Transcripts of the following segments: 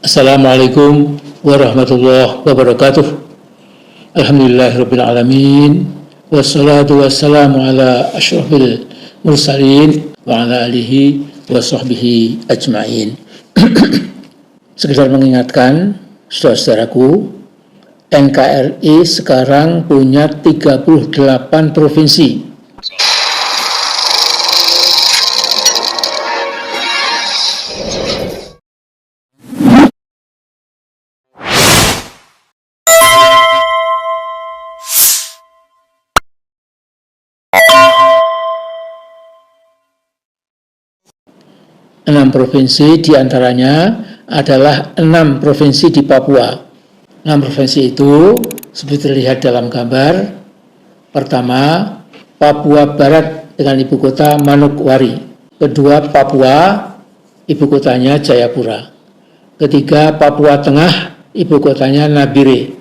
Assalamualaikum warahmatullahi wabarakatuh. Alhamdulillahirabbil alamin. Wassalatu wassalamu ala asyrafil mursalin wa ala alihi wa sahbihi ajma'in. Sekedar mengingatkan saudara-saudaraku, NKRI sekarang punya 38 provinsi. Enam provinsi diantaranya adalah 6 provinsi di Papua. 6 provinsi itu seperti terlihat dalam gambar. Pertama, Papua Barat dengan ibu kota Manokwari. Kedua, Papua, ibu kotanya Jayapura. Ketiga, Papua Tengah, ibu kotanya Nabire.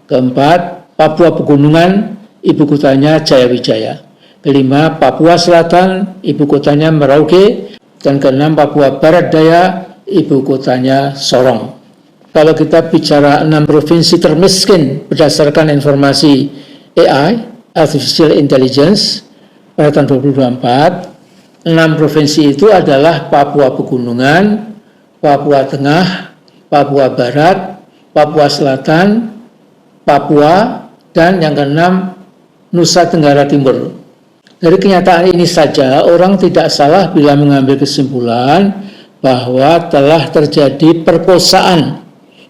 Keempat, Papua Pegunungan, ibu kotanya Jayawijaya. Kelima, Papua Selatan, ibu kotanya Merauke. Dan keenam, Papua Barat Daya, ibu kotanya Sorong. Kalau kita bicara 6 provinsi termiskin berdasarkan informasi AI, Artificial Intelligence, pada tahun 2024, 6 provinsi itu adalah Papua Pegunungan, Papua Tengah, Papua Barat, Papua Selatan, Papua, dan yang keenam, Nusa Tenggara Timur. Dari kenyataan ini saja, orang tidak salah bila mengambil kesimpulan bahwa telah terjadi perkosaan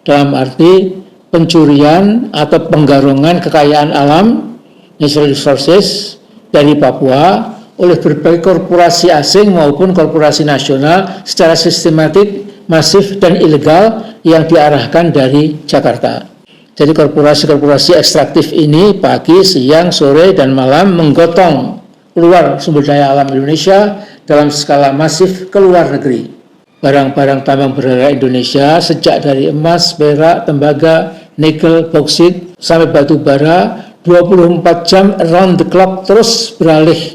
dalam arti pencurian atau penggarungan kekayaan alam, natural resources, dari Papua oleh berbagai korporasi asing maupun korporasi nasional secara sistematik, masif, dan ilegal yang diarahkan dari Jakarta. Jadi korporasi-korporasi ekstraktif ini pagi, siang, sore, dan malam menggotong keluar sumber daya alam Indonesia dalam skala masif ke luar negeri. Barang-barang tambang berharga Indonesia sejak dari emas, perak, tembaga, nikel, boksit, sampai batu bara 24 jam around the clock terus beralih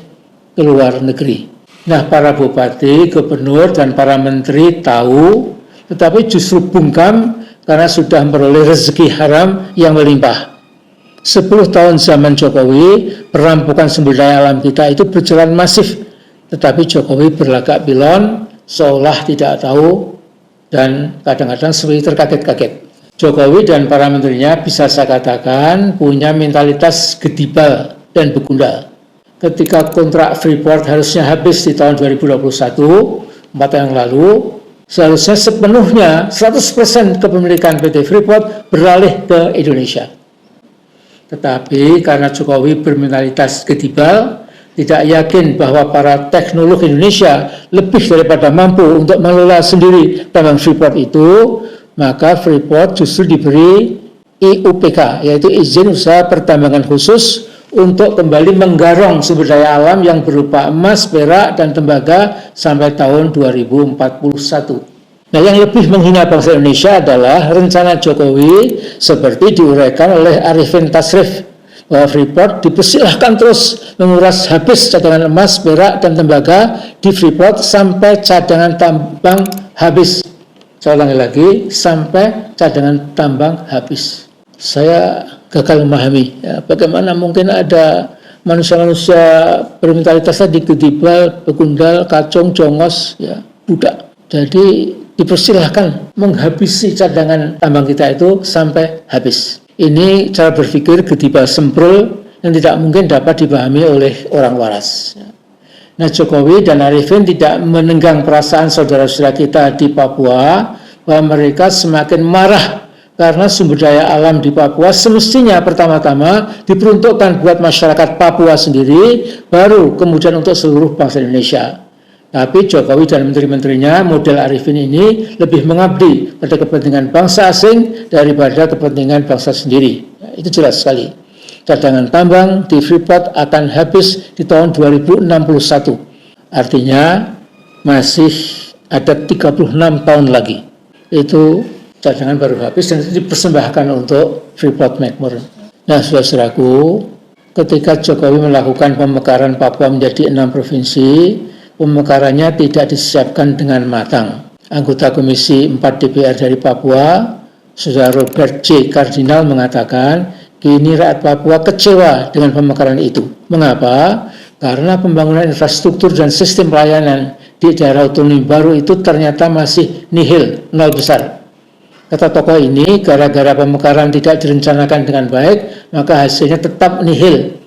ke luar negeri. Nah, para bupati, gubernur, dan para menteri tahu, tetapi justru bungkam karena sudah memperoleh rezeki haram yang melimpah. 10 tahun zaman Jokowi, perampokan sumber daya alam kita itu berjalan masif, tetapi Jokowi berlagak pilon, seolah tidak tahu, dan kadang-kadang seperti terkaget-kaget. Jokowi dan para menterinya bisa saya katakan punya mentalitas gedibal dan begundal. Ketika kontrak Freeport harusnya habis di tahun 2021, 4 tahun yang lalu, seharusnya sepenuhnya 100% kepemilikan PT Freeport beralih ke Indonesia. Tetapi karena Jokowi bermentalitas gedibal, tidak yakin bahwa para teknolog Indonesia lebih daripada mampu untuk mengelola sendiri tambang Freeport itu, maka Freeport justru diberi IUPK, yaitu izin usaha pertambangan khusus untuk kembali menggarong sumber daya alam yang berupa emas, perak, dan tembaga sampai tahun 2041. Nah, yang lebih menghina bangsa Indonesia adalah rencana Jokowi seperti diuraikan oleh Arifin Tasrif, bahwa Freeport dipersilahkan terus menguras habis cadangan emas, perak, dan tembaga di Freeport sampai cadangan tambang habis. Saya ulangi lagi, sampai cadangan tambang habis. Saya gagal memahami ya, bagaimana mungkin ada manusia-manusia bermentalitas tadi gedibal, begundal, kacung, jongos, ya, budak. Jadi dipersilahkan menghabisi cadangan tambang kita itu sampai habis. Ini cara berpikir gedibal semprul yang tidak mungkin dapat dipahami oleh orang waras. Nah, Jokowi dan Arifin tidak menenggang perasaan saudara-saudara kita di Papua bahwa mereka semakin marah karena sumber daya alam di Papua semestinya pertama-tama diperuntukkan buat masyarakat Papua sendiri, baru kemudian untuk seluruh bangsa Indonesia. Tapi Jokowi dan menteri-menterinya model Arifin ini lebih mengabdi pada kepentingan bangsa asing daripada kepentingan bangsa sendiri. Ya, itu jelas sekali. Cadangan tambang di Freeport akan habis di tahun 2061. Artinya masih ada 36 tahun lagi. Itu cadangan baru habis dan itu dipersembahkan untuk Freeport McMoran. Nah, saudara-saudaraku, ketika Jokowi melakukan pemekaran Papua menjadi 6 provinsi, pemekarannya tidak disiapkan dengan matang. anggota Komisi 4 DPR dari Papua, Saudara Robert J. Kardinal mengatakan, kini rakyat Papua kecewa dengan pemekaran itu. Mengapa? Karena pembangunan infrastruktur dan sistem pelayanan di daerah otonomi baru itu ternyata masih nihil, nol besar. Kata tokoh ini, gara-gara pemekaran tidak direncanakan dengan baik, maka hasilnya tetap nihil.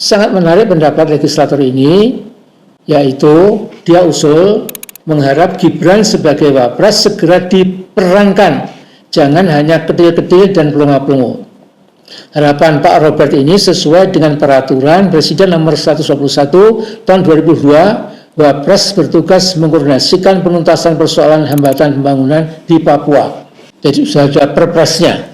Sangat menarik pendapat legislator ini, yaitu dia usul mengharap Gibran sebagai Wapres segera diperankan, jangan hanya ketil-ketil dan pelongo-pelongo. Harapan Pak Robert ini sesuai dengan peraturan Presiden nomor 121 tahun 2002, Wapres bertugas mengkoordinasikan penuntasan persoalan hambatan pembangunan di Papua. Jadi sudah ada perpresnya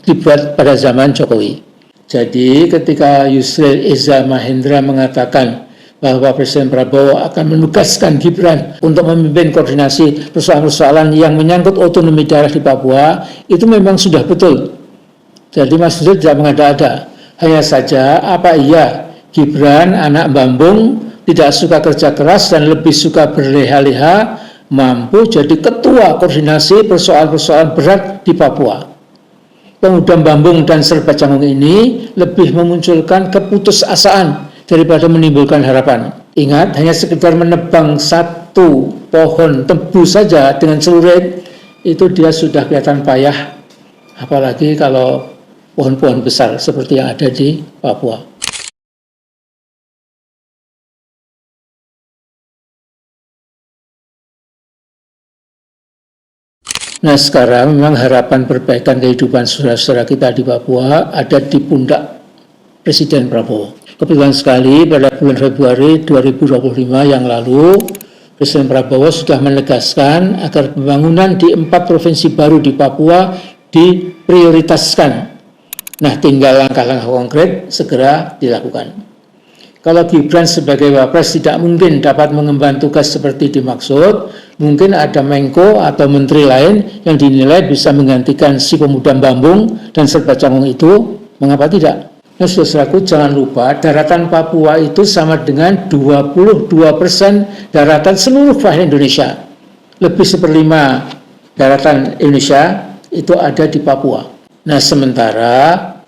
dibuat pada zaman Jokowi. Jadi ketika Yusril Iza Mahendra mengatakan bahwa Presiden Prabowo akan menugaskan Gibran untuk memimpin koordinasi persoalan-persoalan yang menyangkut otonomi daerah di Papua, itu memang sudah betul. Jadi Mas Yusril tidak mengada-ada. Hanya saja apa iya Gibran anak Bambung tidak suka kerja keras dan lebih suka berleha-leha mampu jadi ketua koordinasi persoalan-persoalan berat di Papua. Pemuda Bambung dan Serba Canggung ini lebih memunculkan keputusasaan daripada menimbulkan harapan. Ingat, hanya sekedar menebang satu pohon tebu saja dengan celurit, itu dia sudah kelihatan payah. Apalagi kalau pohon-pohon besar seperti yang ada di Papua. Nah sekarang memang harapan perbaikan kehidupan saudara-saudara kita di Papua ada di pundak Presiden Prabowo. Kebetulan sekali pada bulan Februari 2025 yang lalu, Presiden Prabowo sudah menegaskan agar pembangunan di 4 provinsi baru di Papua diprioritaskan. Nah tinggal langkah-langkah konkret segera dilakukan. Kalau Gibran sebagai Wapres tidak mungkin dapat mengemban tugas seperti dimaksud, mungkin ada Menko atau Menteri lain yang dinilai bisa menggantikan si pemuda Bambung dan Serba Canggung itu, mengapa tidak? Nah, saudaraku jangan lupa daratan Papua itu sama dengan 22% daratan seluruh wilayah Indonesia. Lebih 1/5 daratan Indonesia itu ada di Papua. Nah sementara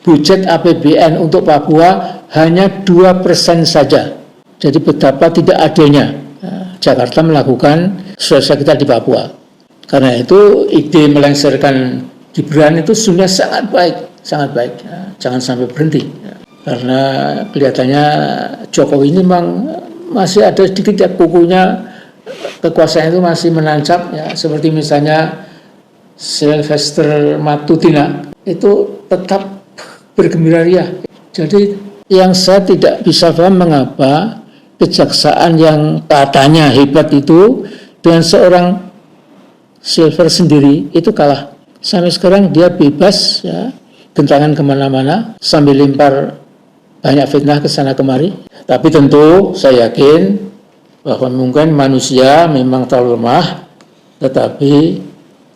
budget APBN untuk Papua hanya 2% saja. Jadi betapa tidak adilnya Jakarta melakukan saudara kita di Papua. Karena itu ide melengsarkan Gibran itu sudah sangat baik, sangat baik. Jangan sampai berhenti. Karena kelihatannya Jokowi ini memang masih ada sedikit ya kukunya, kekuasaan itu masih menancap ya, seperti misalnya Sylvester Matutina itu tetap bergembira ria. Jadi yang saya tidak bisa paham mengapa kejaksaan yang katanya hebat itu dengan seorang Silver sendiri itu kalah. Sampai sekarang dia bebas ya, gentangan kemana-mana sambil lempar banyak fitnah ke sana kemari. Tapi tentu saya yakin bahwa mungkin manusia memang terlalu lemah, tetapi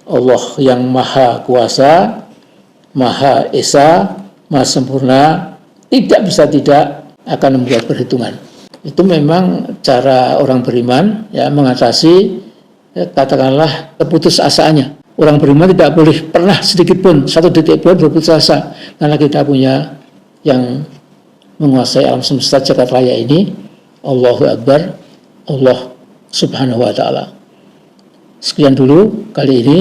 Allah yang maha kuasa, maha esa, maha sempurna, tidak bisa tidak akan membuat perhitungan. Itu memang cara orang beriman ya mengatasi ya, katakanlah keputusasaannya. Orang beriman tidak boleh pernah sedikit pun, satu detik pun berputus asa, karena kita punya yang menguasai alam semesta jagat raya ini, Allahu Akbar, Allah Subhanahu wa Ta'ala. Sekian dulu kali ini.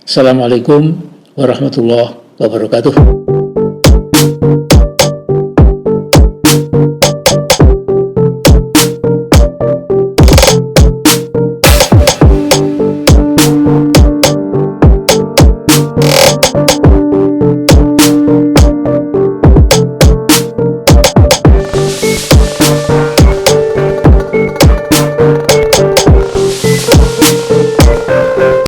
Assalamualaikum warahmatullahi wabarakatuh.